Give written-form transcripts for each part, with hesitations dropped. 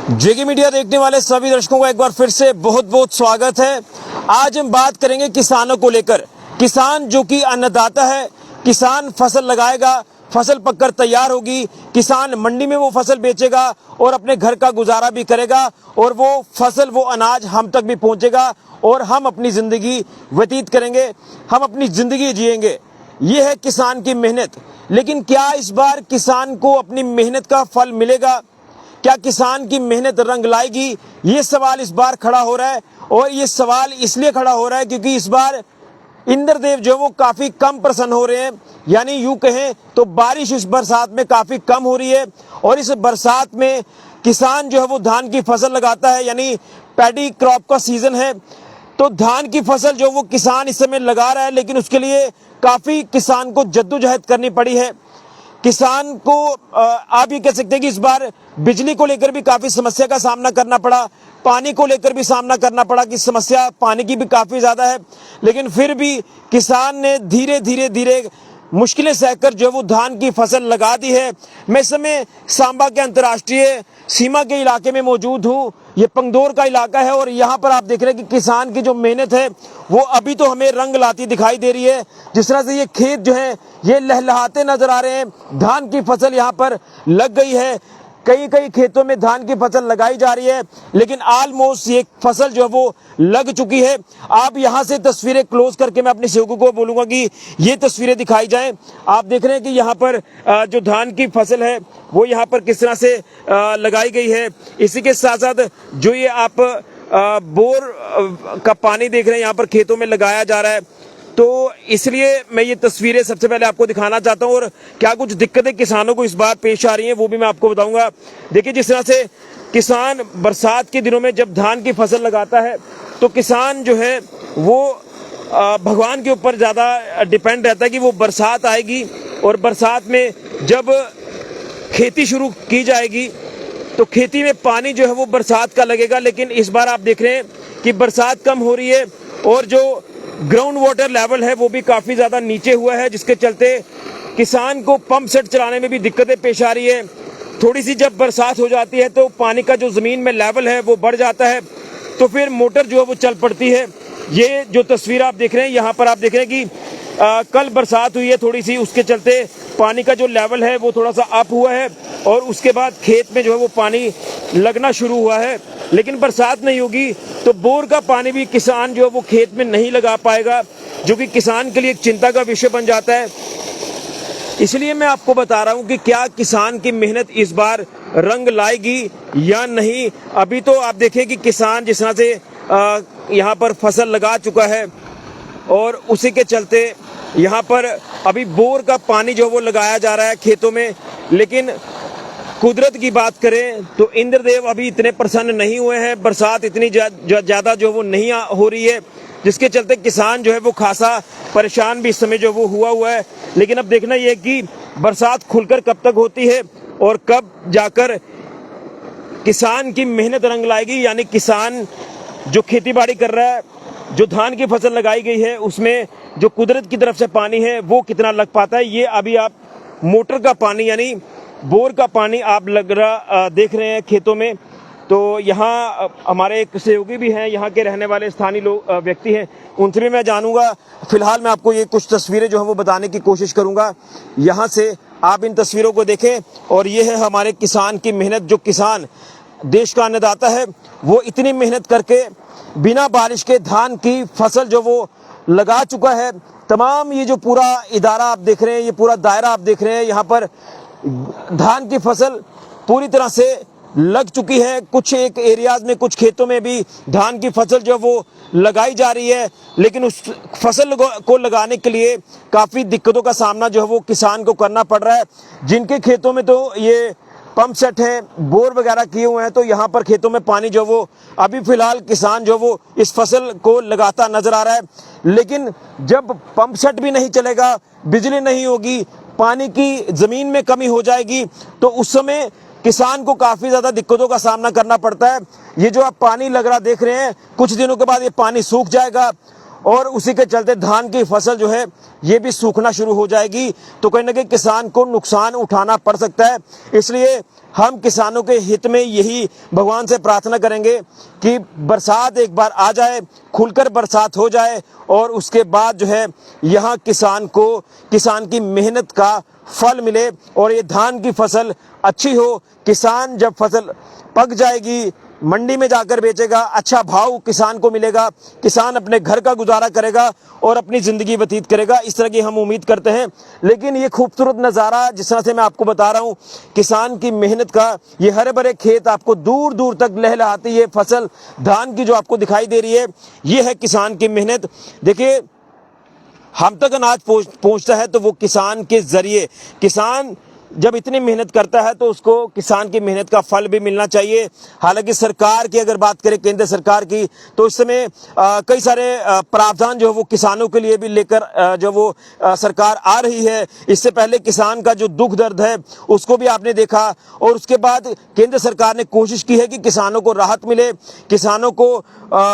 जेके media देखने वाले सभी दर्शकों का एक बार फिर से बहुत बहुत स्वागत है। आज हम बात करेंगे किसानों को लेकर। किसान जो कि अन्नदाता है, किसान फसल लगाएगा, फसल पककर तैयार होगी, किसान मंडी में वो फसल बेचेगा और अपने घर का गुजारा भी करेगा और वो फसल, वो अनाज हम तक भी पहुंचेगा और हम अपनी जिंदगी व्यतीत करेंगे, हम अपनी जिंदगी जिएंगे। ये है किसान की मेहनत। लेकिन क्या इस बार किसान को अपनी मेहनत का फल मिलेगा? क्या किसान की मेहनत रंग लाएगी? ये सवाल इस बार खड़ा हो रहा है और ये सवाल इसलिए खड़ा हो रहा है क्योंकि इस बार इंद्रदेव जो वो काफी कम प्रसन्न हो रहे हैं। यानी यूं कहें तो बारिश इस बरसात में काफी कम हो रही है और इस बरसात में किसान जो है वो धान की फसल लगाता है, यानी पैडी क्रॉप का सीजन है। तो धान की फसल जो वो किसान इस समय लगा रहा है, लेकिन उसके लिए काफी किसान को जद्दोजहद करनी पड़ी है। किसान को आप ये कह सकते हैं कि इस बार बिजली को लेकर भी काफी समस्या का सामना करना पड़ा, पानी को लेकर भी सामना करना पड़ा कि समस्या पानी की भी काफी ज्यादा है। लेकिन फिर भी किसान ने धीरे धीरे मुश्किलें सहकर जो वो धान की फसल लगा दी है। मैं इस समय सांबा के अंतर्राष्ट्रीय सीमा के इलाके में मौजूद हूँ। ये पंगदौर का इलाका है और यहाँ पर आप देख रहे हैं कि किसान की जो मेहनत है वो अभी तो हमें रंग लाती दिखाई दे रही है। जिस तरह से ये खेत जो है ये लहलहाते नजर आ रहे हैं। धान की फसल यहाँ पर लग गई है, कई कई खेतों में धान की फसल लगाई जा रही है, लेकिन ऑलमोस्ट ये फसल जो है वो लग चुकी है। आप यहाँ से तस्वीरें क्लोज करके मैं अपने सेवकों को बोलूंगा कि ये तस्वीरें दिखाई जाएं। आप देख रहे हैं कि यहाँ पर जो धान की फसल है वो यहाँ पर किस तरह से लगाई गई है। इसी के साथ साथ जो ये आप बोर का पानी देख रहे हैं यहाँ पर खेतों में लगाया जा रहा है। तो इसलिए मैं ये तस्वीरें सबसे पहले आपको दिखाना चाहता हूँ और क्या कुछ दिक्कतें किसानों को इस बार पेश आ रही हैं वो भी मैं आपको बताऊंगा। देखिए, जिस तरह से किसान बरसात के दिनों में जब धान की फसल लगाता है तो किसान जो है वो भगवान के ऊपर ज़्यादा डिपेंड रहता है कि वो बरसात आएगी और बरसात में जब खेती शुरू की जाएगी तो खेती में पानी जो है वो बरसात का लगेगा। लेकिन इस बार आप देख रहे हैं कि बरसात कम हो रही है और जो ग्राउंड वाटर लेवल है वो भी काफी ज्यादा नीचे हुआ है, जिसके चलते किसान को पंप सेट चलाने में भी दिक्कतें पेश आ रही है। थोड़ी सी जब बरसात हो जाती है तो पानी का जो जमीन में लेवल है वो बढ़ जाता है, तो फिर मोटर जो है वो चल पड़ती है। ये जो तस्वीर आप देख रहे हैं यहाँ पर आप देख रहे हैं कि कल बरसात हुई है थोड़ी सी, उसके चलते पानी का जो लेवल है वो थोड़ा सा अप हुआ है और उसके बाद खेत में जो है वो पानी लगना शुरू हुआ है। लेकिन बरसात नहीं होगी तो बोर का पानी भी किसान जो है वो खेत में नहीं लगा पाएगा, जो कि किसान के लिए एक चिंता का विषय बन जाता है। इसलिए मैं आपको बता रहा हूं कि क्या किसान की मेहनत इस बार रंग लाएगी या नहीं। अभी तो आप देखें कि किसान जिस तरह से यहाँ पर फसल लगा चुका है और उसी के चलते यहाँ पर अभी बोर का पानी जो वो लगाया जा रहा है खेतों में। लेकिन कुदरत की बात करें तो इंद्रदेव अभी इतने प्रसन्न नहीं हुए हैं, बरसात इतनी ज्यादा जो वो नहीं हो रही है, जिसके चलते किसान जो है वो खासा परेशान भी इस समय जो वो हुआ है। लेकिन अब देखना ये है कि बरसात खुलकर कब तक होती है और कब जाकर किसान की मेहनत रंग लाएगी। यानी किसान जो खेती बाड़ी कर रहा है, जो धान की फसल लगाई गई है, उसमें जो कुदरत की तरफ से पानी है वो कितना लग पाता है। ये अभी आप मोटर का पानी यानी बोर का पानी आप देख रहे हैं खेतों में। तो यहाँ हमारे एक सहयोगी भी हैं, यहाँ के रहने वाले स्थानीय लोग व्यक्ति हैं, उनसे भी मैं जानूंगा। फिलहाल मैं आपको ये कुछ तस्वीरें जो है वो बताने की कोशिश करूंगा। यहाँ से आप इन तस्वीरों को देखें और ये है हमारे किसान की मेहनत। जो किसान देश का अन्नदाता है वो इतनी मेहनत करके बिना बारिश के धान की फसल जो वो लगा चुका है। तमाम ये जो पूरा इदारा आप देख रहे हैं, ये पूरा दायरा आप देख रहे हैं, यहाँ पर धान की फसल पूरी तरह से लग चुकी है। कुछ एक एरियाज में, कुछ खेतों में भी धान की फसल जो वो लगाई जा रही है, लेकिन उस फसल को लगाने के लिए काफी दिक्कतों का सामना जो है वो किसान को करना पड़ रहा है। जिनके खेतों में तो ये पंप सेट है, बोर वगैरह किए हुए हैं, तो यहाँ पर खेतों में पानी जो वो अभी फिलहाल किसान जो वो इस फसल को लगाता नजर आ रहा है। लेकिन जब पंप सेट भी नहीं चलेगा, बिजली नहीं होगी, पानी की जमीन में कमी हो जाएगी, तो उस समय किसान को काफी ज्यादा दिक्कतों का सामना करना पड़ता है। ये जो आप पानी लग रहा देख रहे हैं, कुछ दिनों के बाद ये पानी सूख जाएगा और उसी के चलते धान की फसल जो है ये भी सूखना शुरू हो जाएगी, तो कहीं ना कहीं किसान को नुकसान उठाना पड़ सकता है। इसलिए हम किसानों के हित में यही भगवान से प्रार्थना करेंगे कि बरसात एक बार आ जाए, खुलकर बरसात हो जाए और उसके बाद जो है यहाँ किसान की मेहनत का फल मिले और ये धान की फसल अच्छी हो। किसान जब फसल पक जाएगी मंडी में जाकर बेचेगा, अच्छा भाव किसान को मिलेगा, किसान अपने घर का गुजारा करेगा और अपनी जिंदगी व्यतीत करेगा, इस तरह की हम उम्मीद करते हैं। लेकिन ये खूबसूरत नज़ारा जिस तरह से मैं आपको बता रहा हूँ किसान की मेहनत का, ये हरे भरे खेत आपको दूर दूर तक लहलहाती ये फसल धान की जो आपको दिखाई दे रही है, ये है किसान की मेहनत। देखिए हम तक अनाज पहुंचता है तो वो किसान के जरिए, किसान जब इतनी मेहनत करता है तो उसको किसान की मेहनत का फल भी मिलना चाहिए। हालांकि सरकार की अगर बात करें, केंद्र सरकार की, तो इस समय कई सारे प्रावधान जो है वो किसानों के लिए भी लेकर जो वो सरकार आ रही है। इससे पहले किसान का जो दुख दर्द है उसको भी आपने देखा और उसके बाद केंद्र सरकार ने कोशिश की है कि किसानों को राहत मिले, किसानों को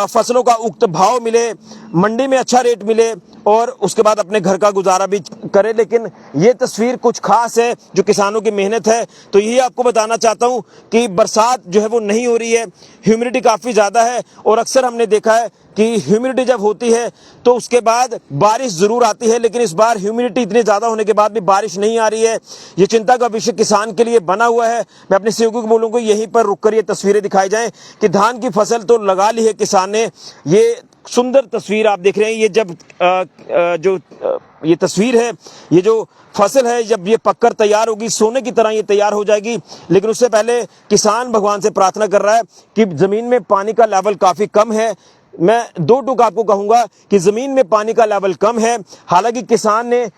फसलों का उक्त भाव मिले, मंडी में अच्छा रेट मिले और उसके बाद अपने घर का गुजारा भी करे। लेकिन ये तस्वीर कुछ खास है जो किसानों की मेहनत है। तो यही आपको बताना चाहता हूं कि बरसात जो है वो नहीं हो रही है, ह्यूमिडिटी काफ़ी ज़्यादा है और अक्सर हमने देखा है कि ह्यूमिडिटी जब होती है तो उसके बाद बारिश ज़रूर आती है, लेकिन इस बार ह्यूमिडिटी इतनी ज़्यादा होने के बाद भी बारिश नहीं आ रही है। ये चिंता का विषय किसान के लिए बना हुआ है। मैं अपने सहयोगी को बोलूँगा यहीं पर रुक कर ये तस्वीरें दिखाई जाएँ कि धान की फसल तो लगा ली है किसान ने। ये सुंदर तस्वीर आप देख रहे हैं, ये जब ये तस्वीर है, ये जो फसल है जब ये पककर तैयार होगी सोने की तरह ये तैयार हो जाएगी। लेकिन उससे पहले किसान भगवान से प्रार्थना कर रहा है कि ज़मीन में पानी का लेवल काफ़ी कम है। मैं दो टूक आपको कहूँगा कि ज़मीन में पानी का लेवल कम है। हालांकि किसान ने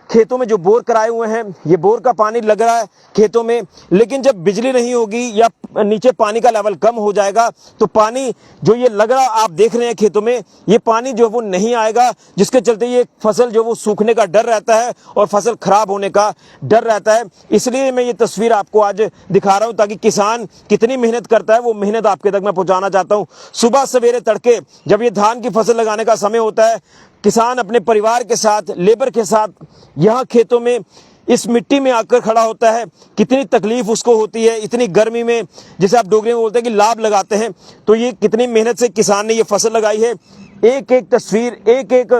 खेतों में जो बोर कराए हुए हैं, ये बोर का पानी लग रहा है खेतों में, लेकिन जब बिजली नहीं होगी या नीचे पानी का लेवल कम हो जाएगा तो पानी जो ये लग रहा आप देख रहे हैं खेतों में, ये पानी जो वो नहीं आएगा, जिसके चलते ये फसल जो वो सूखने का डर रहता है और फसल खराब होने का डर रहता है। इसलिए मैं ये तस्वीर आपको आज दिखा रहा हूँ ताकि किसान कितनी मेहनत करता है वो मेहनत आपके तक मैं पहुँचाना चाहता हूँ। सुबह सवेरे तड़के जब ये धान की फसल लगाने का समय होता है, किसान अपने परिवार के साथ, लेबर के साथ यहाँ खेतों में इस मिट्टी में आकर खड़ा होता है। कितनी तकलीफ उसको होती है इतनी गर्मी में, जिसे आप डोगरी में बोलते हैं कि लाभ लगाते हैं। तो ये कितनी मेहनत से किसान ने ये फसल लगाई है। एक एक तस्वीर, एक एक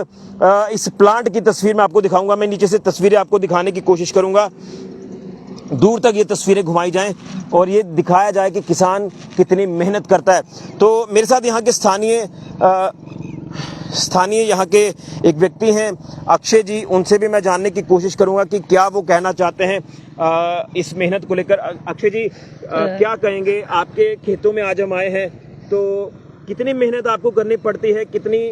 इस प्लांट की तस्वीर मैं आपको दिखाऊंगा। मैं नीचे से तस्वीरें आपको दिखाने की कोशिश करूंगा, दूर तक ये तस्वीरें घुमाई जाएं और ये दिखाया जाए कि किसान कितनी मेहनत करता है। तो मेरे साथ यहाँ के स्थानीय यहाँ के एक व्यक्ति हैं अक्षय जी, उनसे भी मैं जानने की कोशिश करूंगा कि क्या वो कहना चाहते हैं इस मेहनत को लेकर। अक्षय जी क्या कहेंगे, आपके खेतों में आज हम आए हैं तो कितनी मेहनत आपको करनी पड़ती है, कितनी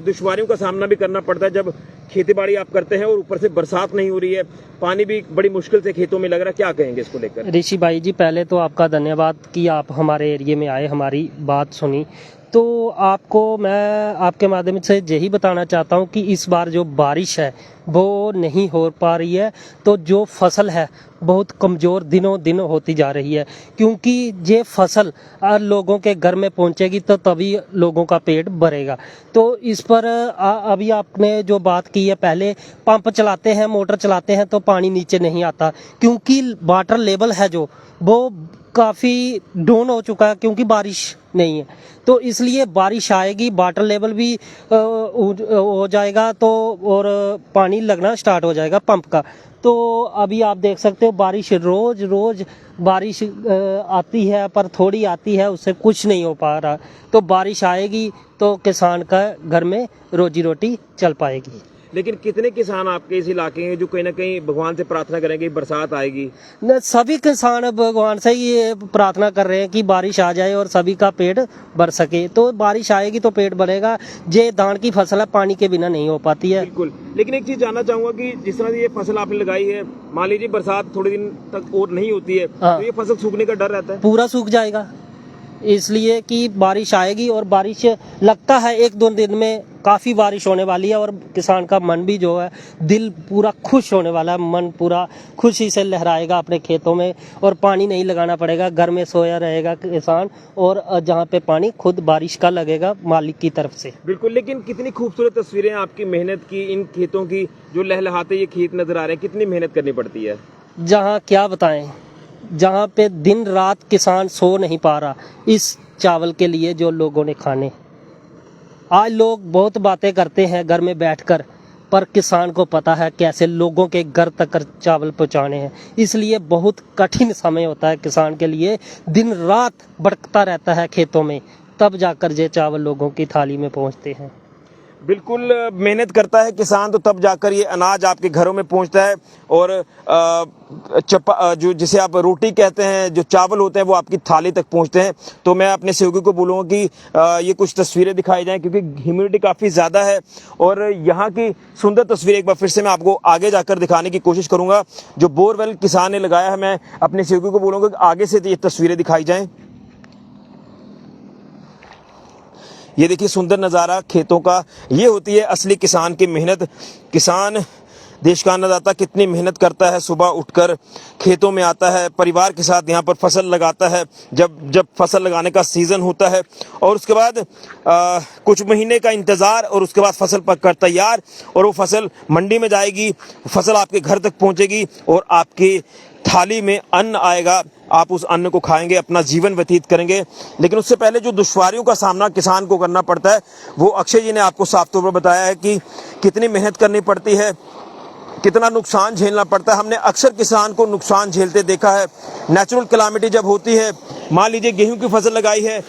दुश्वारियों का सामना भी करना पड़ता है जब खेती बाड़ी आप करते हैं और ऊपर से बरसात नहीं हो रही है, पानी भी बड़ी मुश्किल से खेतों में लग रहा है, क्या कहेंगे इसको लेकर? ऋषि भाई जी, पहले तो आपका धन्यवाद कि आप हमारे एरिया में आए, हमारी बात सुनी। तो आपको मैं आपके माध्यम से यही बताना चाहता हूँ कि इस बार जो बारिश है वो नहीं हो पा रही है, तो जो फसल है बहुत कमज़ोर दिनों दिन होती जा रही है, क्योंकि ये फसल लोगों के घर में पहुंचेगी तो तभी लोगों का पेट भरेगा। तो इस पर अभी आपने जो बात की है, पहले पंप चलाते हैं, मोटर चलाते हैं तो पानी नीचे नहीं आता, क्योंकि वाटर लेवल है जो वो काफ़ी डाउन हो चुका है, क्योंकि बारिश नहीं है। तो इसलिए बारिश आएगी, वाटर लेवल भी हो जाएगा तो और पानी लगना स्टार्ट हो जाएगा पंप का। तो अभी आप देख सकते हो बारिश रोज रोज बारिश आती है, पर थोड़ी आती है, उससे कुछ नहीं हो पा रहा। तो बारिश आएगी तो किसान का घर में रोजी रोटी चल पाएगी। लेकिन कितने किसान आपके इस इलाके हैं जो कहीं ना कहीं भगवान से प्रार्थना करेंगे बरसात आएगी? न, सभी किसान भगवान से ये प्रार्थना कर रहे हैं कि बारिश आ जाए और सभी का पेट भर सके। तो बारिश आएगी तो पेट भरेगा। ये धान की फसल है, पानी के बिना नहीं हो पाती है। बिल्कुल। लेकिन एक चीज जानना चाहूंगा कि जिस तरह से ये फसल आपने लगाई है, मान लीजिए बरसात थोड़े दिन तक और नहीं होती है, तो ये फसल सूखने का डर रहता है? पूरा सूख जाएगा। इसलिए कि बारिश आएगी और बारिश लगता है 1-2 दिन में काफ़ी बारिश होने वाली है और किसान का मन भी जो है दिल पूरा खुश होने वाला है, मन पूरा खुशी से लहराएगा अपने खेतों में और पानी नहीं लगाना पड़ेगा, घर में सोया रहेगा किसान और जहाँ पे पानी खुद बारिश का लगेगा मालिक की तरफ से। बिल्कुल, लेकिन कितनी खूबसूरत तस्वीरें आपकी मेहनत की, इन खेतों की जो लहलहाते ये खेत नजर आ रहे हैं, कितनी मेहनत करनी पड़ती है। जहाँ क्या बताएं, जहाँ पे दिन रात किसान सो नहीं पा रहा इस चावल के लिए जो लोगों ने खाने। आज लोग बहुत बातें करते हैं घर में बैठकर, पर किसान को पता है कैसे लोगों के घर तक चावल पहुँचाने हैं। इसलिए बहुत कठिन समय होता है किसान के लिए, दिन रात भटकता रहता है खेतों में, तब जाकर ये चावल लोगों की थाली में पहुँचते हैं। बिल्कुल, मेहनत करता है किसान तो तब जाकर ये अनाज आपके घरों में पहुंचता है और जो जिसे आप रोटी कहते हैं, जो चावल होते हैं वो आपकी थाली तक पहुंचते हैं। तो मैं अपने सहयोगी को बोलूँगा कि ये कुछ तस्वीरें दिखाई जाएं, क्योंकि ह्यूमिडिटी काफ़ी ज़्यादा है और यहाँ की सुंदर तस्वीर एक बार फिर से मैं आपको आगे जाकर दिखाने की कोशिश करूँगा। जो बोरवेल किसान ने लगाया है, मैं अपने सहयोगी को बोलूँगा कि आगे से ये तस्वीरें दिखाई जाएँ। ये देखिए सुंदर नज़ारा खेतों का, ये होती है असली किसान की मेहनत। किसान देश का अन्नदाता कितनी मेहनत करता है, सुबह उठकर खेतों में आता है, परिवार के साथ यहाँ पर फसल लगाता है जब फसल लगाने का सीज़न होता है और उसके बाद कुछ महीने का इंतज़ार और उसके बाद फसल पककर तैयार और वो फसल मंडी में जाएगी, फसल आपके घर तक पहुँचेगी और आपकी थाली में अन्न आएगा, आप उस अन्न को खाएंगे, अपना जीवन व्यतीत करेंगे। लेकिन उससे पहले जो दुश्वारियों का सामना किसान को करना पड़ता है वो अक्षय जी ने आपको साफ तौर पर बताया है कि कितनी मेहनत करनी पड़ती है, कितना नुकसान झेलना पड़ता है। हमने अक्सर किसान को नुकसान झेलते देखा है। नेचुरल कैलामिटी जब होती है, मान लीजिए गेहूं की फसल लगाई है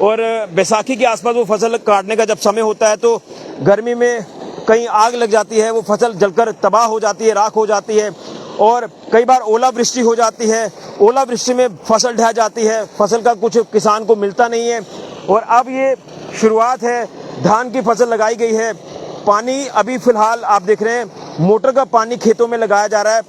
और बैसाखी के आसपास वो फसल काटने का जब समय होता है तो गर्मी में कहीं आग लग जाती है, वो फसल जलकर तबाह हो जाती है, राख हो जाती है और कई बार ओलावृष्टि हो जाती है। ओलावृष्टि में फसल ढह जाती है, फसल का कुछ किसान को मिलता नहीं है। और अब ये शुरुआत है, धान की फसल लगाई गई है, पानी अभी फिलहाल आप देख रहे हैं मोटर का पानी खेतों में लगाया जा रहा है,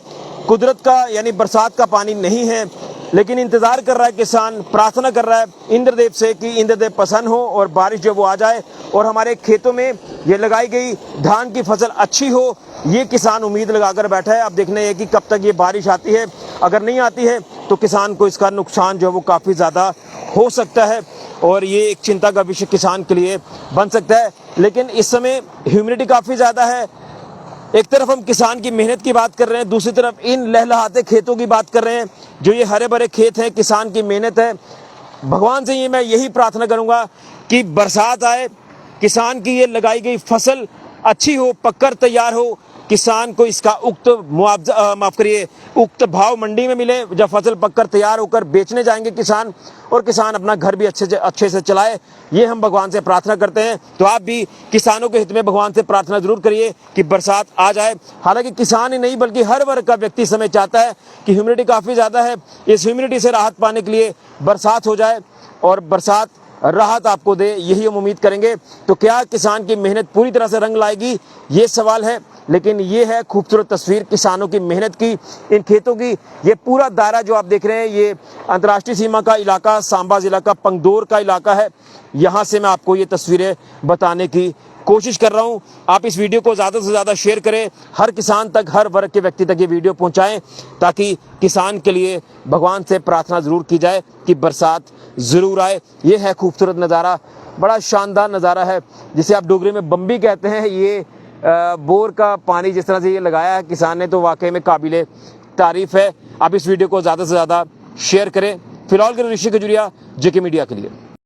कुदरत का यानी बरसात का पानी नहीं है, लेकिन इंतजार कर रहा है किसान, प्रार्थना कर रहा है इंद्रदेव से कि इंद्रदेव प्रसन्न हो और बारिश जब वो आ जाए और हमारे खेतों में ये लगाई गई धान की फसल अच्छी हो, ये किसान उम्मीद लगाकर बैठा है। अब देखना है कि कब तक ये बारिश आती है, अगर नहीं आती है तो किसान को इसका नुकसान जो है वो काफ़ी ज़्यादा हो सकता है और ये एक चिंता का विषय किसान के लिए बन सकता है। लेकिन इस समय ह्यूमिडिटी काफ़ी ज़्यादा है, एक तरफ हम किसान की मेहनत की बात कर रहे हैं, दूसरी तरफ इन लहलहाते खेतों की बात कर रहे हैं, जो ये हरे भरे खेत हैं, किसान की मेहनत है। भगवान से ये मैं यही प्रार्थना करूंगा कि बरसात आए, किसान की ये लगाई गई फसल अच्छी हो, पककर तैयार हो, किसान को इसका उक्त मुआवजा उक्त भाव मंडी में मिले जब फसल पककर तैयार होकर बेचने जाएंगे किसान, और किसान अपना घर भी अच्छे से चलाए, ये हम भगवान से प्रार्थना करते हैं। तो आप भी किसानों के हित में भगवान से प्रार्थना जरूर करिए कि बरसात आ जाए। हालांकि किसान ही नहीं बल्कि हर वर्ग का व्यक्ति समय चाहता है कि ह्यूमिडिटी काफ़ी ज़्यादा है, इस ह्यूमिडिटी से राहत पाने के लिए बरसात हो जाए और बरसात राहत आपको दे, यही हम उम्मीद करेंगे। तो क्या किसान की मेहनत पूरी तरह से रंग लाएगी, ये सवाल है, लेकिन ये है खूबसूरत तस्वीर किसानों की मेहनत की, इन खेतों की। ये पूरा दायरा जो आप देख रहे हैं ये अंतर्राष्ट्रीय सीमा का इलाका, सांबा जिला का पंगदौर का इलाका है। यहाँ से मैं आपको ये तस्वीरें बताने की कोशिश कर रहा हूँ। आप इस वीडियो को ज़्यादा से ज़्यादा शेयर करें, हर किसान तक, हर वर्ग के व्यक्ति तक ये वीडियो पहुँचाएं, ताकि किसान के लिए भगवान से प्रार्थना ज़रूर की जाए कि बरसात ज़रूर आए। ये है खूबसूरत नज़ारा, बड़ा शानदार नज़ारा है, जिसे आप डोगरी में बम्बी कहते हैं। ये बोर का पानी जिस तरह से ये लगाया है किसान ने, तो वाकई में काबिले तारीफ़ है। आप इस वीडियो को ज़्यादा से ज़्यादा शेयर करें। फिलहाल के लिए ऋषि खजुरिया, जेके मीडिया के लिए।